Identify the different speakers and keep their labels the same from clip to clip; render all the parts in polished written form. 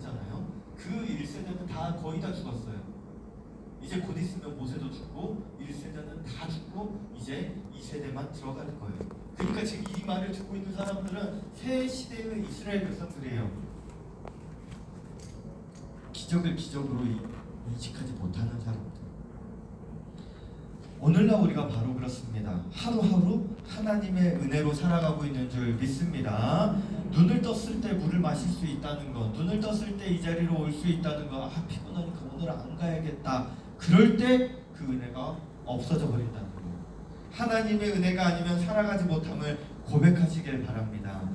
Speaker 1: 했잖아요. 그 1세대는 다 거의 다 죽었어요. 이제 곧 있으면 모세도 죽고 1세대는 다 죽고 이제 2세대만 들어가는 거예요. 그러니까 지금 이 말을 듣고 있는 사람들은 새 시대의 이스라엘 백성들이에요. 기적을 기적으로 인식하지 못하는 사람들. 오늘날 우리가 바로 그렇습니다. 하루하루 하나님의 은혜로 살아가고 있는 줄 믿습니다. 눈을 떴을 때 물을 마실 수 있다는 것, 눈을 떴을 때 이 자리로 올 수 있다는 것, 피곤하니까 오늘 안 가야겠다. 그럴 때 그 은혜가 없어져 버린다는 것. 하나님의 은혜가 아니면 살아가지 못함을 고백하시길 바랍니다.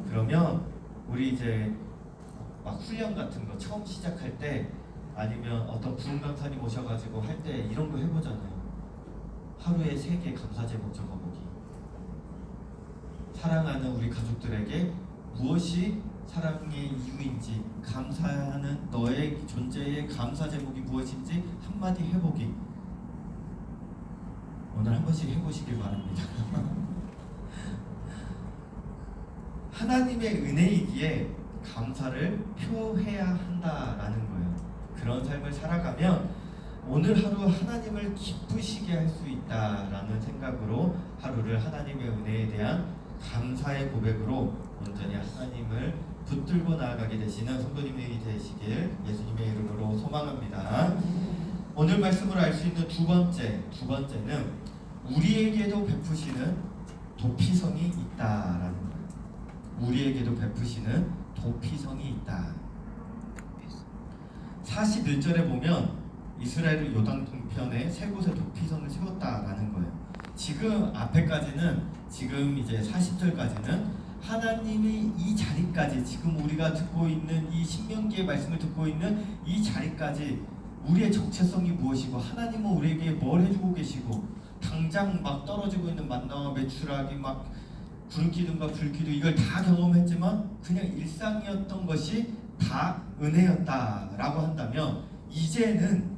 Speaker 1: 그러면 우리 이제 막 훈련 같은 거 처음 시작할 때 아니면 어떤 부흥 강사님 오셔가지고 할 때 이런 거 해보잖아요. 하루에 3개 감사 제목 적어보기. 사랑하는 우리 가족들에게 무엇이 사랑의 이유인지, 감사하는 너의 존재의 감사 제목이 무엇인지 한마디 해보기. 오늘 한 번씩 해보시길 바랍니다. 하나님의 은혜이기에 감사를 표해야 한다라는 거예요. 그런 삶을 살아가면 오늘 하루 하나님을 기쁘시게 할 수 있다라는 생각으로 하루를 하나님의 은혜에 대한 감사의 고백으로 온전히 하나님을 붙들고 나아가게 되시는 성도님이 되시길 예수님의 이름으로 소망합니다. 오늘 말씀으로 알 수 있는 두 번째는 우리에게도 베푸시는 도피성이 있다라는 거예요. 우리에게도 베푸시는 도피성이 있다. 41절에 보면 이스라엘은 요단 동편에 3곳의 도피성을 세웠다라는 거예요. 지금 앞에까지는, 지금 이제 40절까지는 하나님이 이 자리까지, 지금 우리가 듣고 있는 이 신명기의 말씀을 듣고 있는 이 자리까지 우리의 정체성이 무엇이고 하나님은 우리에게 뭘 해주고 계시고, 당장 막 떨어지고 있는 만나와 메추라기, 막 구름기둥과 불기둥, 이걸 다 경험했지만 그냥 일상이었던 것이 다 은혜였다라고 한다면, 이제는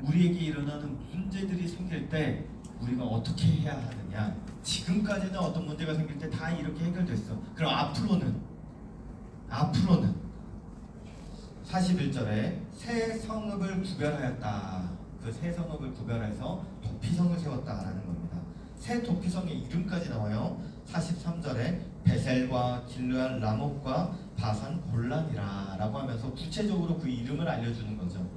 Speaker 1: 우리에게 일어나는 문제들이 생길 때 우리가 어떻게 해야 하느냐. 지금까지는 어떤 문제가 생길 때 다 이렇게 해결됐어. 그럼 앞으로는 41절에 새 성읍을 구별하였다. 그 새 성읍을 구별해서 도피성을 세웠다라는 겁니다. 새 도피성의 이름까지 나와요. 43절에 베셀과 길르앗 라못과 바산 골란이라 라고 하면서 구체적으로 그 이름을 알려주는 거죠.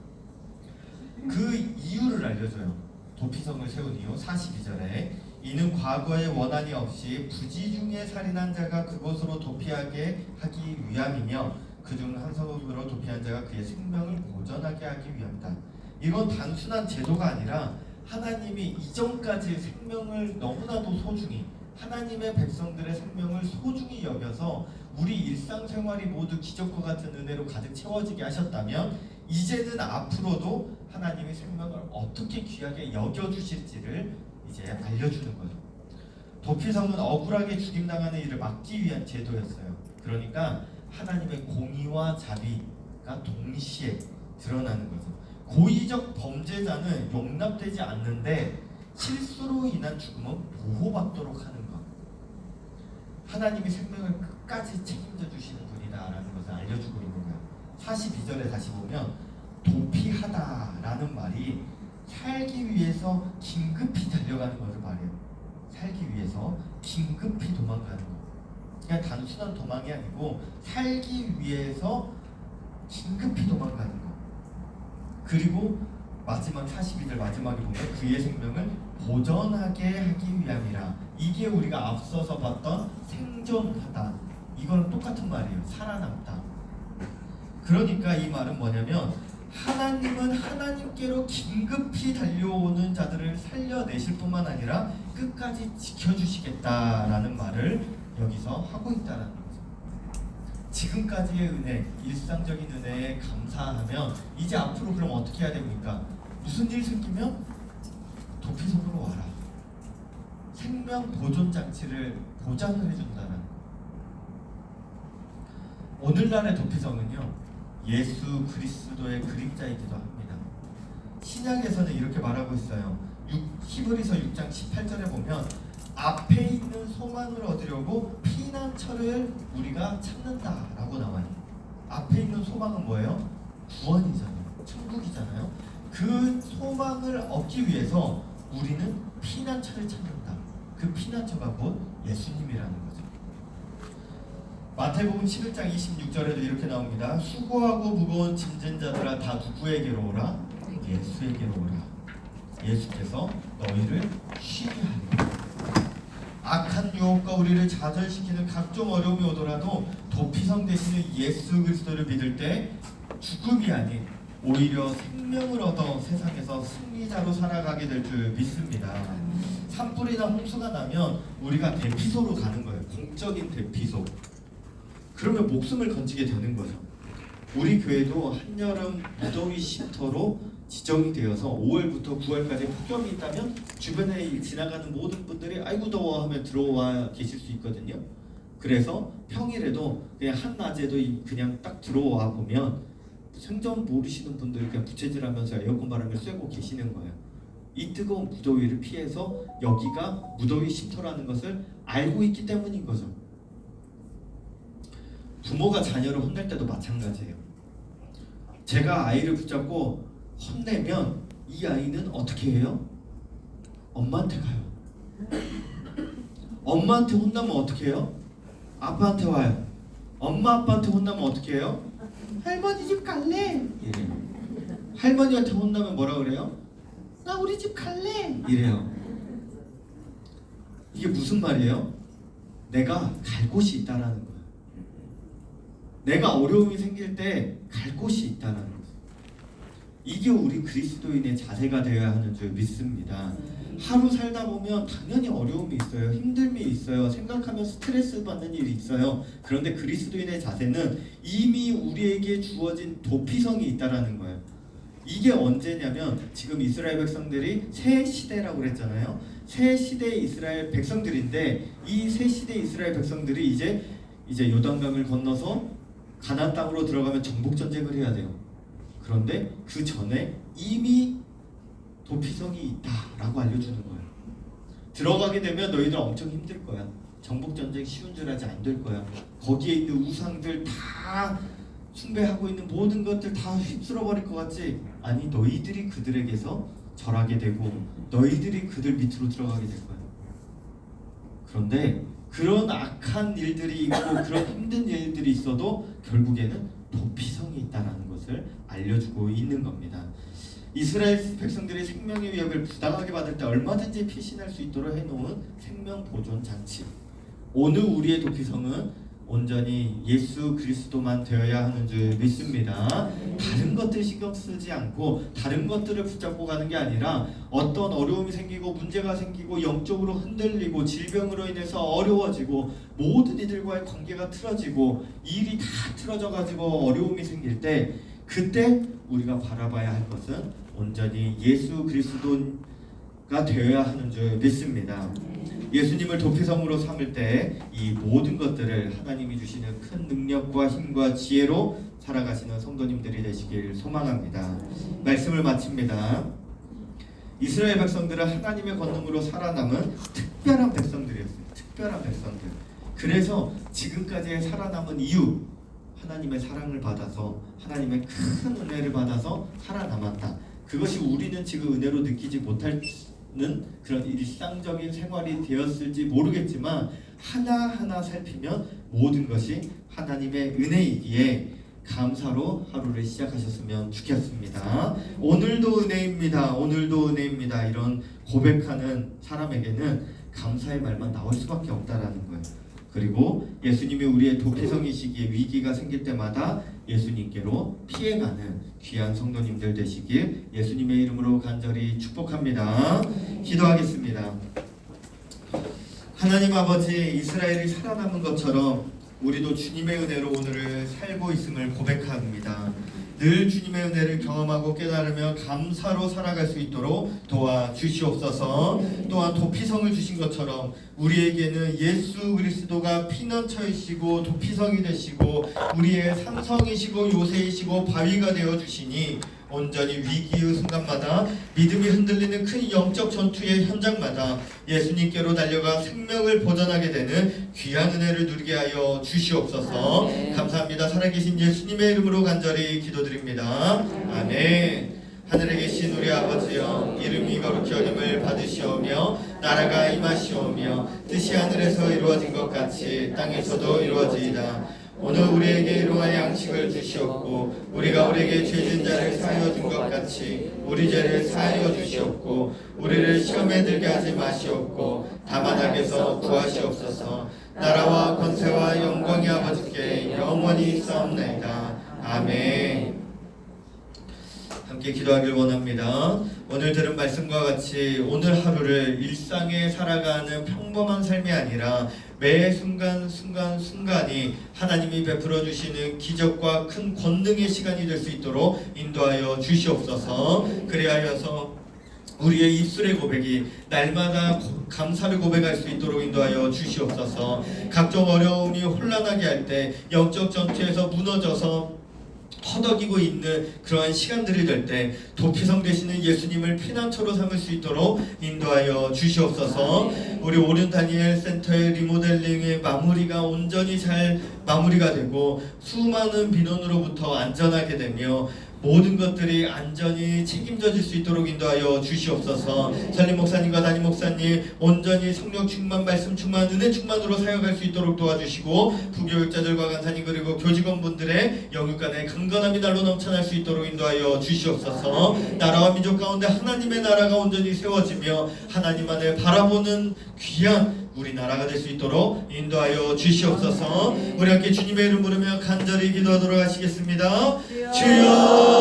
Speaker 1: 그 이유를 알려줘요. 도피성을 세운 이유. 42절에 이는 과거에 원한이 없이 부지 중에 살인한 자가 그곳으로 도피하게 하기 위함이며 그중 한 성읍으로 도피한 자가 그의 생명을 보전하게 하기 위함이다. 이건 단순한 제도가 아니라 하나님이 이전까지 생명을 너무나도 소중히, 하나님의 백성들의 생명을 소중히 여겨서 우리 일상생활이 모두 기적과 같은 은혜로 가득 채워지게 하셨다면, 이제는 앞으로도 하나님의 생명을 어떻게 귀하게 여겨주실지를 이제 알려주는 거죠. 도피성은 억울하게 죽임당하는 일을 막기 위한 제도였어요. 그러니까 하나님의 공의와 자비가 동시에 드러나는 거죠. 고의적 범죄자는 용납되지 않는데 실수로 인한 죽음은 보호받도록 하는 것. 하나님이 생명을 끝까지 책임져 주시는 분이다라는 것을 알려주고 있는 거예요. 42절에 다시 보면 도피하다라는 말이 살기 위해서 긴급히 달려가는 것을 말해요. 살기 위해서 긴급히 도망가는 것. 그냥 단순한 도망이 아니고 살기 위해서 긴급히 도망가는 것. 그리고 마지막 42절 마지막에 보면 그의 생명을 보전하게 하기 위함이라. 이게 우리가 앞서서 봤던 생존하다. 이거랑 똑같은 말이에요. 살아남다. 그러니까 이 말은 뭐냐면 하나님은 하나님께로 긴급히 달려오는 자들을 살려내실 뿐만 아니라 끝까지 지켜주시겠다라는 말을 여기서 하고 있다는 거죠. 지금까지의 은혜, 일상적인 은혜에 감사하면 이제 앞으로 그럼 어떻게 해야 됩니까? 무슨 일 생기면 도피성으로 와라. 생명 보존 장치를 보장을 해준다는 거. 오늘날의 도피성은요, 예수 그리스도의 그림자이기도 합니다. 신약에서는 이렇게 말하고 있어요. 히브리서 6장 18절에 보면 앞에 있는 소망을 얻으려고 피난처를 우리가 찾는다라고 나와요. 앞에 있는 소망은 뭐예요? 구원이잖아요. 천국이잖아요. 그 소망을 얻기 위해서 우리는 피난처를 찾는다. 그 피난처가 곧 예수님이라는 거죠. 마태복음 11장 26절에도 이렇게 나옵니다. 수고하고 무거운 짐진 자들아 다 누구에게로 오라? 예수에게로 오라. 예수께서 너희를 쉬게 하리라. 악한 유혹과 우리를 좌절시키는 각종 어려움이 오더라도 도피성 되시는 예수 그리스도를 믿을 때 죽음이 아닌 오히려 생명을 얻어 세상에서 승리자로 살아가게 될 줄 믿습니다. 산불이나 홍수가 나면 우리가 대피소로 가는 거예요. 공적인 대피소. 그러면 목숨을 건지게 되는 거죠. 우리 교회도 한여름 무더위 쉼터로 지정이 되어서 5월부터 9월까지 폭염이 있다면 주변에 지나가는 모든 분들이 아이고 더워 하면 들어와 계실 수 있거든요. 그래서 평일에도 그냥 한낮에도 그냥 딱 들어와 보면 생전 모르시는 분들이 그냥 부채질하면서 에어컨 바람을 쐬고 계시는 거예요. 이 뜨거운 무더위를 피해서 여기가 무더위 쉼터라는 것을 알고 있기 때문인 거죠. 부모가 자녀를 혼낼 때도 마찬가지예요. 제가 아이를 붙잡고 혼내면 이 아이는 어떻게 해요? 엄마한테 가요. 엄마한테 혼나면 어떻게 해요? 아빠한테 와요. 엄마 아빠한테 혼나면 어떻게 해요? 할머니 집 갈래? 이래요. 할머니한테 혼나면 뭐라 그래요? 나 우리 집 갈래? 이래요. 이게 무슨 말이에요? 내가 갈 곳이 있다라는 거예요. 내가 어려움이 생길 때 갈 곳이 있다는 거죠. 이게 우리 그리스도인의 자세가 되어야 하는 줄 믿습니다. 하루 살다 보면 당연히 어려움이 있어요. 힘듦이 있어요. 생각하면 스트레스 받는 일이 있어요. 그런데 그리스도인의 자세는 이미 우리에게 주어진 도피성이 있다라는 거예요. 이게 언제냐면 지금 이스라엘 백성들이 새 시대라고 그랬잖아요. 새 시대의 이스라엘 백성들인데 이 새 시대의 이스라엘 백성들이 이제 요단강을 건너서 가나안 땅으로 들어가면 정복 전쟁을 해야 돼요. 그런데 그 전에 이미 도피성이 있다라고 알려주는 거예요. 들어가게 되면 너희들 엄청 힘들 거야. 정복 전쟁 쉬운 줄 알지 안 될 거야. 거기에 있는 우상들 다 숭배하고 있는 모든 것들 다 휩쓸어 버릴 것 같지? 아니 너희들이 그들에게서 절하게 되고 너희들이 그들 밑으로 들어가게 될 거야. 그런데 그런 악한 일들이 있고 그런 힘든 일들이 있어도 결국에는 도피성이 있다는 것을 알려주고 있는 겁니다. 이스라엘 백성들이 생명의 위협을 부당하게 받을 때 얼마든지 피신할 수 있도록 해놓은 생명 보존 장치. 오늘 우리의 도피성은 온전히 예수 그리스도만 되어야 하는 줄 믿습니다. 다른 것들 신경 쓰지 않고 다른 것들을 붙잡고 가는 게 아니라 어떤 어려움이 생기고 문제가 생기고 영적으로 흔들리고 질병으로 인해서 어려워지고 모든 이들과의 관계가 틀어지고 일이 다 틀어져 가지고 어려움이 생길 때 그때 우리가 바라봐야 할 것은 온전히 예수 그리스도가 되어야 하는 줄 믿습니다. 예수님을 도피성으로 삼을 때 이 모든 것들을 하나님이 주시는 큰 능력과 힘과 지혜로 살아가시는 성도님들이 되시길 소망합니다. 말씀을 마칩니다. 이스라엘 백성들은 하나님의 권능으로 살아남은 특별한 백성들이었어요. 특별한 백성들. 그래서 지금까지 살아남은 이유, 하나님의 사랑을 받아서 하나님의 큰 은혜를 받아서 살아남았다. 그것이 우리는 지금 은혜로 느끼지 못할 그런 일상적인 생활이 되었을지 모르겠지만 하나하나 살피면 모든 것이 하나님의 은혜이기에 감사로 하루를 시작하셨으면 좋겠습니다. 오늘도 은혜입니다. 오늘도 은혜입니다. 이런 고백하는 사람에게는 감사의 말만 나올 수밖에 없다라는 거예요. 그리고 예수님이 우리의 도피성이시기에 위기가 생길 때마다 예수님께로 피해가는 귀한 성도님들 되시길 예수님의 이름으로 간절히 축복합니다. 기도하겠습니다. 하나님 아버지, 이스라엘이 살아남은 것처럼 우리도 주님의 은혜로 오늘을 살고 있음을 고백합니다. 늘 주님의 은혜를 경험하고 깨달으며 감사로 살아갈 수 있도록 도와주시옵소서. 또한 도피성을 주신 것처럼 우리에게는 예수 그리스도가 피난처이시고 도피성이 되시고 우리의 삼성이시고 요새이시고 바위가 되어주시니 온전히 위기의 순간마다 믿음이 흔들리는 큰 영적 전투의 현장마다 예수님께로 달려가 생명을 보전하게 되는 귀한 은혜를 누리게 하여 주시옵소서. 감사합니다. 살아계신 예수님의 이름으로 간절히 기도드립니다. 아멘. 하늘에 계신 우리 아버지여, 이름이 거룩히 여김을 받으시오며 나라가 임하시오며 뜻이 하늘에서 이루어진 것 같이 땅에서도 이루어지이다. 오늘 우리에게 일용할 양식을 주시옵고 우리가 우리에게 죄진 자를 사하여 준 것 같이 우리 죄를 사하여 주시옵고 우리를 시험에 들게 하지 마시옵고 다만 악에서 구하시옵소서. 나라와 권세와 영광이 아버지께 영원히 있사옵나이다. 아멘. 함께 기도하길 원합니다. 오늘 들은 말씀과 같이 오늘 하루를 일상에 살아가는 평범한 삶이 아니라 매 순간순간이 하나님이 베풀어 주시는 기적과 큰 권능의 시간이 될 수 있도록 인도하여 주시옵소서. 그리하여서 우리의 입술의 고백이 날마다 감사를 고백할 수 있도록 인도하여 주시옵소서. 각종 어려움이 혼란하게 할 때 영적 전투에서 무너져서 허덕이고 있는 그러한 시간들이 될 때 도피성 되시는 예수님을 피난처로 삼을 수 있도록 인도하여 주시옵소서. 우리 오륜 다니엘 센터의 리모델링의 마무리가 온전히 잘 마무리가 되고 수많은 민원으로부터 안전하게 되며 모든 것들이 안전히 책임져질 수 있도록 인도하여 주시옵소서. 설림 목사님과 담임 목사님 온전히 성령 충만, 말씀 충만, 은혜 충만으로 사역할 수 있도록 도와주시고 부교육자들과 간사님 그리고 교직원분들의 영육간의 강건함이 날로 넘쳐날 수 있도록 인도하여 주시옵소서. 나라와 민족 가운데 하나님의 나라가 온전히 세워지며 하나님만을 바라보는 귀한 우리나라가 될 수 있도록 인도하여 주시옵소서. 우리 함께 주님의 이름 부르며 간절히 기도하도록 하시겠습니다. 주여